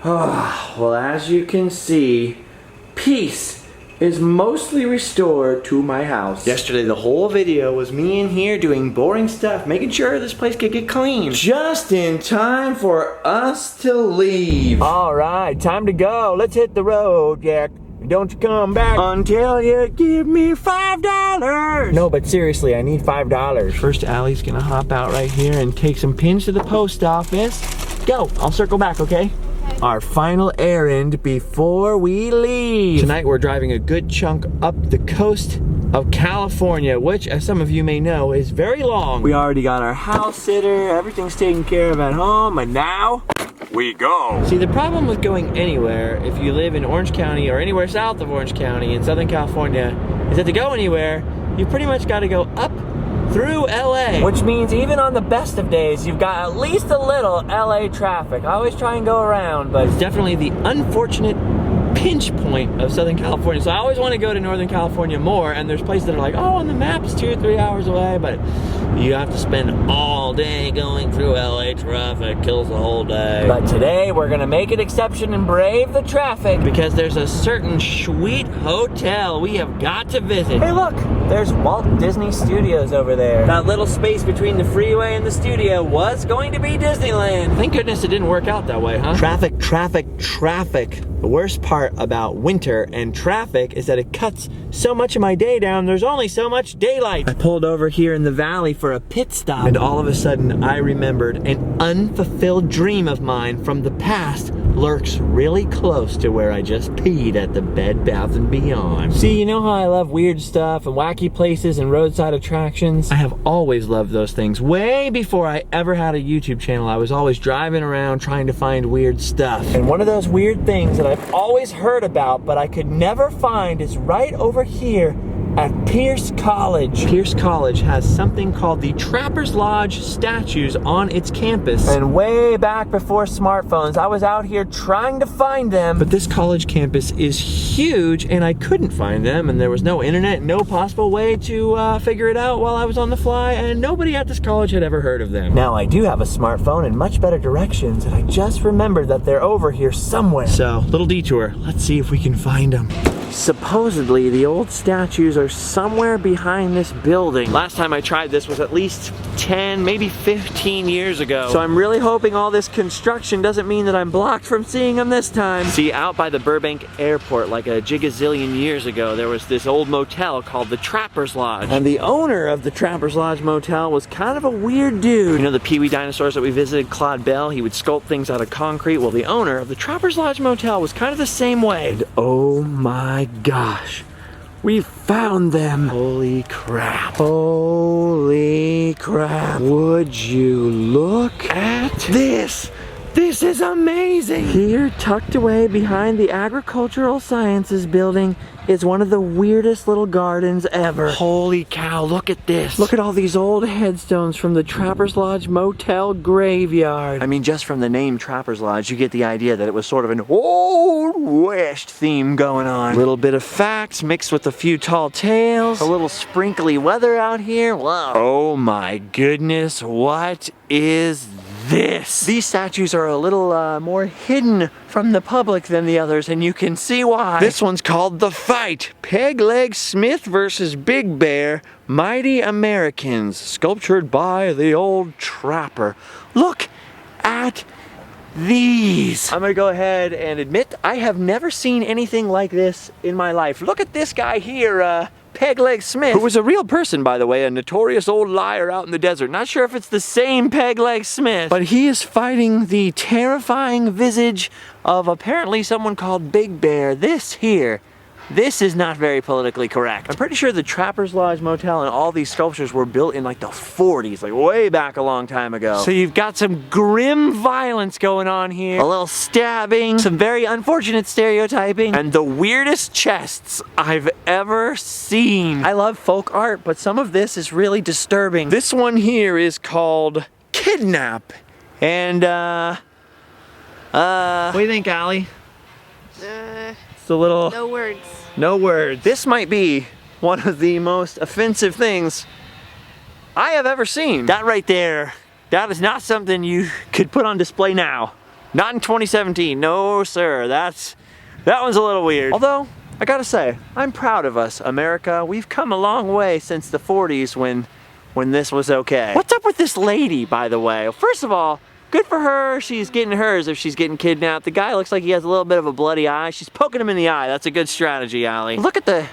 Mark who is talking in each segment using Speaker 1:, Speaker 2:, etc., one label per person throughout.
Speaker 1: Well, as you can see, peace is mostly restored to my house. Yesterday, the whole video was me in here doing boring stuff, making sure this place could get clean. Just in time for us to leave.
Speaker 2: All right, time to go. Let's hit the road, Jack. Don't you come back until you give me $5. No, but seriously, I need $5.
Speaker 1: First, Allie's gonna hop out right here and take some pins to the post office. Go, I'll circle back, okay? Our final errand before we leave. Tonight we're driving a good chunk up the coast of California, which, as some of you may know, is very long. We already got our house sitter, everything's taken care of at home, and now we go. See, the problem with going anywhere, if you live in Orange County or anywhere south of Orange County in Southern California, is that to go anywhere, you pretty much got to go up through LA. Which means even on the best of days, you've got at least a little LA traffic. I always try and go around, but it's definitely the unfortunate pinch point of Southern California. So I always want to go to Northern California more, and there's places that are like, oh, on the map it's 2 or 3 hours away, but you have to spend all day going through LA traffic, kills the whole day. But today we're gonna make an exception and brave the traffic because there's a certain sweet hotel we have got to visit. Hey look, there's Walt Disney Studios over there. That little space between the freeway and the studio was going to be Disneyland. Thank goodness it didn't work out that way, huh? Traffic, traffic, traffic. The worst part about winter and traffic is that it cuts so much of my day down, there's only so much daylight. I pulled over here in the valley for a pit stop, and all of a sudden I remembered an unfulfilled dream of mine from the past lurks really close to where I just peed at the Bed Bath & Beyond. See, you know how I love weird stuff and wacky places and roadside attractions? I have always loved those things. Way before I ever had a YouTube channel, I was always driving around trying to find weird stuff. And one of those weird things that I've always heard about but I could never find is right over here at Pierce College. Pierce College has something called the Trappers Lodge statues on its campus. And way back before smartphones, I was out here trying to find them. But this college campus is huge and I couldn't find them, and there was no internet, no possible way to figure it out while I was on the fly, and nobody at this college had ever heard of them. Now I do have a smartphone and much better directions, and I just remembered that they're over here somewhere. So, little detour. Let's see if we can find them. Supposedly, the old statues are somewhere behind this building. Last time I tried this was at least 10, maybe 15 years ago. So I'm really hoping all this construction doesn't mean that I'm blocked from seeing them this time. See, out by the Burbank airport, like a jigazillion years ago, there was this old motel called the Trappers Lodge. And the owner of the Trappers Lodge motel was kind of a weird dude. You know the Pee-wee dinosaurs that we visited, Claude Bell? He would sculpt things out of concrete. Well, the owner of the Trappers Lodge motel was kind of the same way. And oh my gosh, we found them. Holy crap. Holy crap. Would you look at this? This is amazing. Here, tucked away behind the Agricultural Sciences building, is one of the weirdest little gardens ever. Holy cow, look at this. Look at all these old headstones from the Trappers Lodge Motel graveyard. I mean, just from the name Trappers Lodge, you get the idea that it was sort of an Old West theme going on. A little bit of facts mixed with a few tall tales. A little sprinkly weather out here. Wow. Oh my goodness, what is this? These statues are a little more hidden from the public than the others, and you can see why. This one's called The Fight. Peg Leg Smith versus Big Bear, Mighty Americans, sculptured by the old trapper. Look at these. I'm gonna go ahead and admit I have never seen anything like this in my life. Look at this guy here, Peg Leg Smith, who was a real person, by the way, a notorious old liar out in the desert. Not sure if it's the same Peg Leg Smith, but he is fighting the terrifying visage of apparently someone called Big Bear. This here. This is not very politically correct. I'm pretty sure the Trappers Lodge Motel and all these sculptures were built in like the 40s, like way back a long time ago. So you've got some grim violence going on here, a little stabbing, some very unfortunate stereotyping, and the weirdest chests I've ever seen. I love folk art, but some of this is really disturbing. This one here is called Kidnap. And, what do you think, Allie? It's a little...
Speaker 3: No words.
Speaker 1: No words. This might be one of the most offensive things I have ever seen. That right there, that is not something you could put on display now. Not in 2017, no sir. That one's a little weird. Although, I gotta say, I'm proud of us, America. We've come a long way since the 40s when this was okay. What's up with this lady, by the way? First of all, good for her, she's getting hers if she's getting kidnapped. The guy looks like he has a little bit of a bloody eye. She's poking him in the eye. That's a good strategy, Allie. Look at the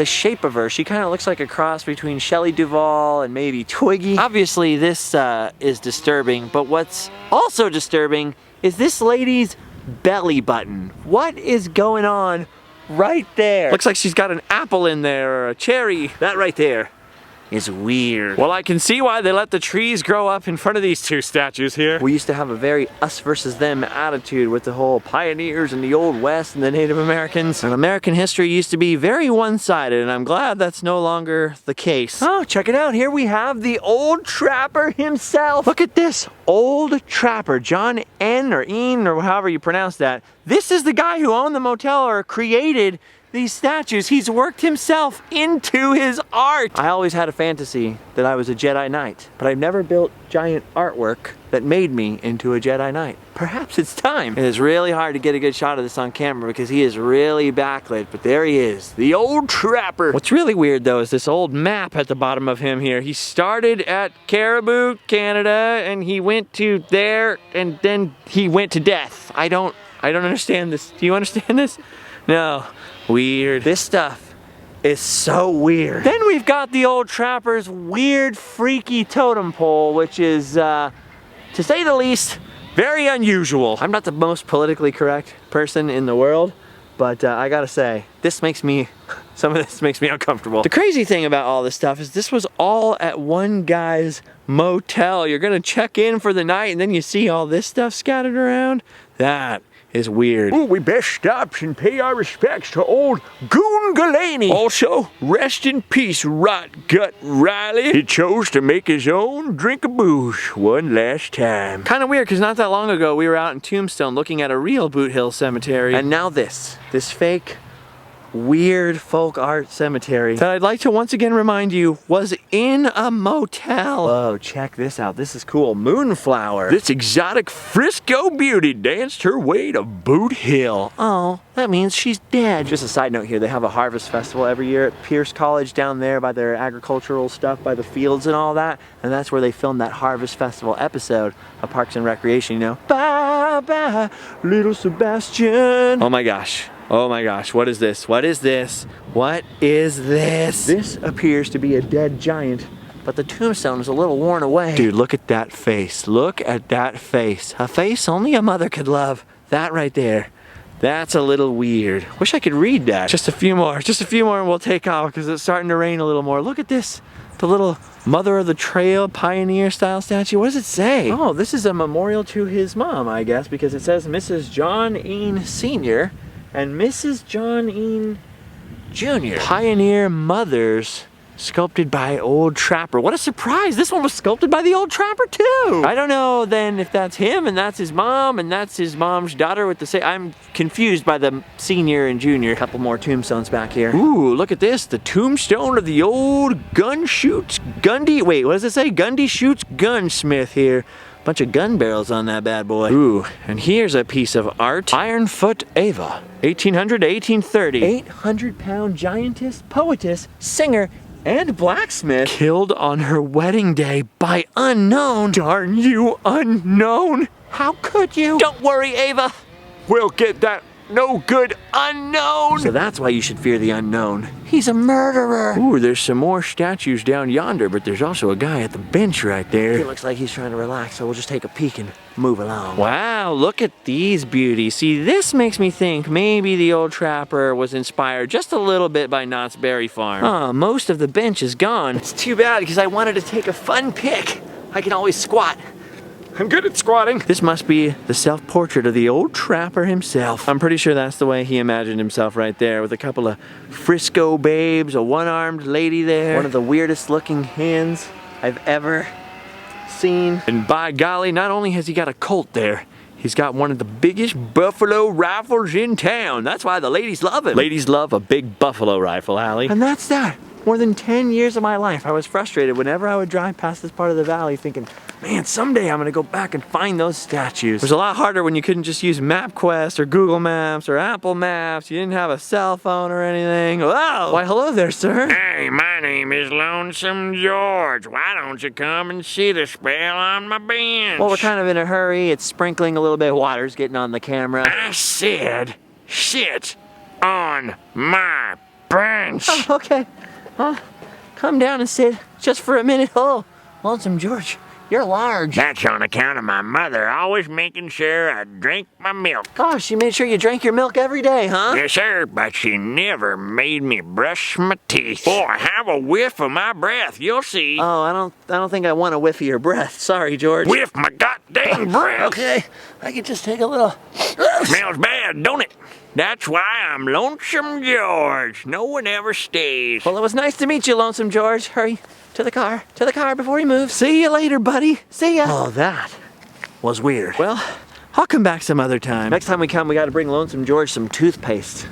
Speaker 1: shape of her. She kind of looks like a cross between Shelley Duvall and maybe Twiggy. Obviously, this is disturbing, but what's also disturbing is this lady's belly button. What is going on right there? Looks like she's got an apple in there or a cherry. That right there is weird. Well, I can see why they let the trees grow up in front of these two statues here. We used to have a very us versus them attitude with the whole pioneers and the Old West and the Native Americans. And American history used to be very one-sided, and I'm glad that's no longer the case. Oh, check it out. Here we have the old trapper himself. Look at this old trapper, John N. or Ean or however you pronounce that. This is the guy who owned the motel or created these statues. He's worked himself into his art. I always had a fantasy that I was a Jedi Knight, but I've never built giant artwork that made me into a Jedi Knight. Perhaps it's time. It is really hard to get a good shot of this on camera because he is really backlit, but there he is, the old trapper. What's really weird though is this old map at the bottom of him here. He started at Caribou, Canada, and he went to there, and then he went to death. I don't understand this. Do you understand this? No. Weird. This stuff is so weird. Then we've got the old trapper's weird, freaky totem pole, which is, to say the least, very unusual. I'm not the most politically correct person in the world, but I gotta say, some of this makes me uncomfortable. The crazy thing about all this stuff is this was all at one guy's motel. You're gonna check in for the night and then you see all this stuff scattered around. That is weird. Ooh, we best stop and pay our respects to old Goon Galaney. Also, rest in peace, Rot Gut Riley. He chose to make his own drink of booze one last time. Kind of weird, because not that long ago, we were out in Tombstone looking at a real Boot Hill cemetery. And now this fake, weird folk art cemetery that I'd like to once again remind you was in a motel. Whoa, check this out. This is cool. Moonflower. This exotic Frisco beauty danced her way to Boot Hill. Oh, that means she's dead. Just a side note here, they have a harvest festival every year at Pierce College down there by their agricultural stuff, by the fields and all that. And that's where they filmed that harvest festival episode of Parks and Recreation, you know. Bye bye, little Sebastian. Oh my gosh. Oh my gosh, what is this? What is this? What is this? This appears to be a dead giant, but the tombstone is a little worn away. Dude, look at that face. Look at that face. A face only a mother could love. That right there. That's a little weird. Wish I could read that. Just a few more and we'll take off because it's starting to rain a little more. Look at this. The little Mother of the Trail pioneer style statue. What does it say? Oh, this is a memorial to his mom, I guess, because it says Mrs. John Ean Sr. and Mrs. John Ean Jr. Pioneer mothers sculpted by old trapper. What a surprise! This one was sculpted by the old trapper too! I don't know then if that's him and that's his mom and that's his mom's daughter with the same. I'm confused by the senior and junior. A couple more tombstones back here. Ooh, look at this. The tombstone of the old Gundy, what does it say? Gundy shoots gunsmith here. Bunch of gun barrels on that bad boy. Ooh, and here's a piece of art. Ironfoot Ava, 1800 to 1830. 800-pound giantess, poetess, singer, and blacksmith. Killed on her wedding day by unknown. Darn you, unknown. How could you? Don't worry, Ava. We'll get that no good unknown. So that's why you should fear the unknown. He's a murderer. Ooh, there's some more statues down yonder, but there's also a guy at the bench right there. It looks like he's trying to relax, so we'll just take a peek and move along. Wow, look at these beauties. See, this makes me think maybe the old trapper was inspired just a little bit by Knott's Berry Farm. Most of the bench is gone. It's too bad because I wanted to take a fun pic. I can always squat. I'm good at squatting. This must be the self-portrait of the old trapper himself. I'm pretty sure that's the way he imagined himself right there, with a couple of Frisco babes, a one-armed lady there. One of the weirdest looking hands I've ever seen. And by golly, not only has he got a Colt there, he's got one of the biggest buffalo rifles in town. That's why the ladies love him. Ladies love a big buffalo rifle, Allie. And that's that. More than 10 years of my life, I was frustrated whenever I would drive past this part of the valley thinking, Man, someday I'm gonna go back and find those statues. It was a lot harder when you couldn't just use MapQuest or Google Maps or Apple Maps. You didn't have a cell phone or anything. Whoa! Why, hello there, sir.
Speaker 3: Hey, my name is Lonesome George. Why don't you come and see the spell on my bench?
Speaker 1: Well, we're kind of in a hurry. It's sprinkling a little bit. Water's getting on the camera.
Speaker 3: I said, sit on my bench.
Speaker 1: Oh, okay. Come down and sit just for a minute. Oh, Lonesome George, you're large.
Speaker 3: That's on account of my mother always making sure I drink my milk.
Speaker 1: Oh, she made sure you drank your milk every day, huh?
Speaker 3: Yes, sir, but she never made me brush my teeth. Boy, have a whiff of my breath, you'll see.
Speaker 1: Oh, I don't think I want a whiff of your breath. Sorry, George.
Speaker 3: Whiff my goddamn breath.
Speaker 1: Okay, I could just take a little.
Speaker 3: Smells bad, don't it? That's why I'm Lonesome George. No one ever stays.
Speaker 1: Well, it was nice to meet you, Lonesome George. Hurry to the car before he moves. See you later, buddy. See ya. Oh, that was weird. Well, I'll come back some other time. Next time we come, we gotta bring Lonesome George some toothpaste.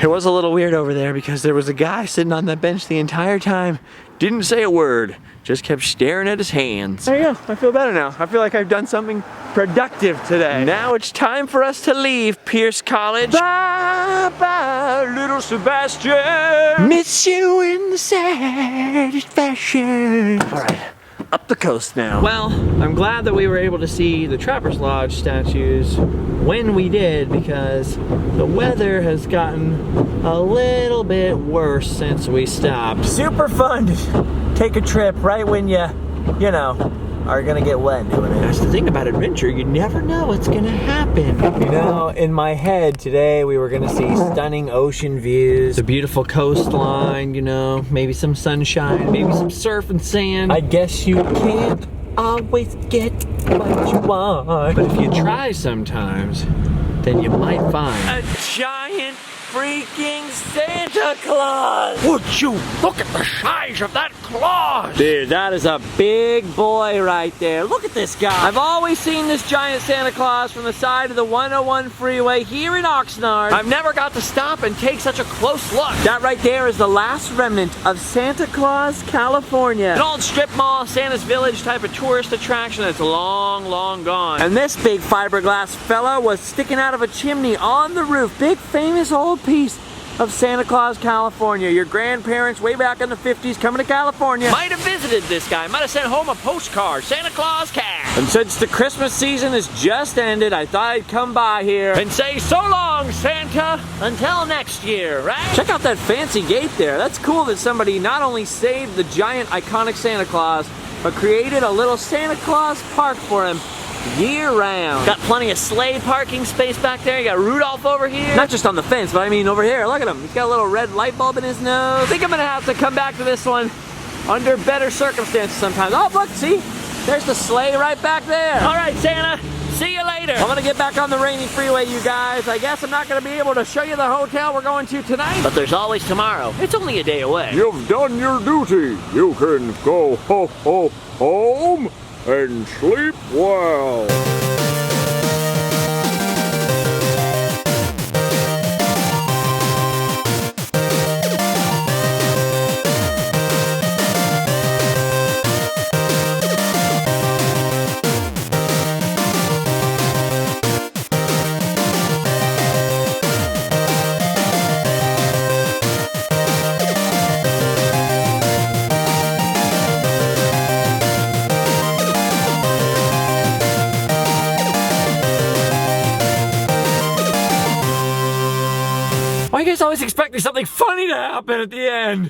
Speaker 1: It was a little weird over there because there was a guy sitting on that bench the entire time. Didn't say a word. Just kept staring at his hands. There you go. I feel better now. I feel like I've done something productive today. Now it's time for us to leave Pierce College. Bye bye, little Sebastian. Miss you in the saddest fashion. All right, up the coast now. Well, I'm glad that we were able to see the Trappers Lodge statues when we did, because the weather has gotten a little bit worse since we stopped. Super fun to take a trip right when you know, are gonna get wet doing it. That's the thing about adventure, you never know what's gonna happen. You know, in my head today we were gonna see stunning ocean views, a beautiful coastline, you know, maybe some sunshine, maybe some surf and sand. I guess you can't always get what you want. But if you try sometimes, then you might find a giant freaking Santa Claus!
Speaker 3: Would you look at the size of that claws?
Speaker 1: Dude, that is a big boy right there. Look at this guy. I've always seen this giant Santa Claus from the side of the 101 freeway here in Oxnard. I've never got to stop and take such a close look. That right there is the last remnant of Santa Claus, California. An old strip mall, Santa's Village type of tourist attraction that's long, long gone. And this big fiberglass fella was sticking out of a chimney on the roof. Big famous old piece of Santa Claus, California. Your grandparents way back in the 50s coming to California might have visited this guy, might have sent home a postcard, Santa Claus cash. And since the Christmas season has just ended, I thought I'd come by here and say so long, Santa, until next year, right? Check out that fancy gate there. That's cool that somebody not only saved the giant iconic Santa Claus, but created a little Santa Claus park for him year-round. Got plenty of sleigh parking space back there. You got Rudolph over here. Not just on the fence, but I mean over here. Look at him. He's got a little red light bulb in his nose. I think I'm gonna have to come back to this one under better circumstances sometimes. Oh, look, see? There's the sleigh right back there. All right, Santa. See you later. I'm gonna get back on the rainy freeway, you guys. I guess I'm not gonna be able to show you the hotel we're going to tonight, but there's always tomorrow. It's only a day away.
Speaker 4: You've done your duty. You can go home and sleep well.
Speaker 1: Why are you guys always expecting something funny to happen at the end?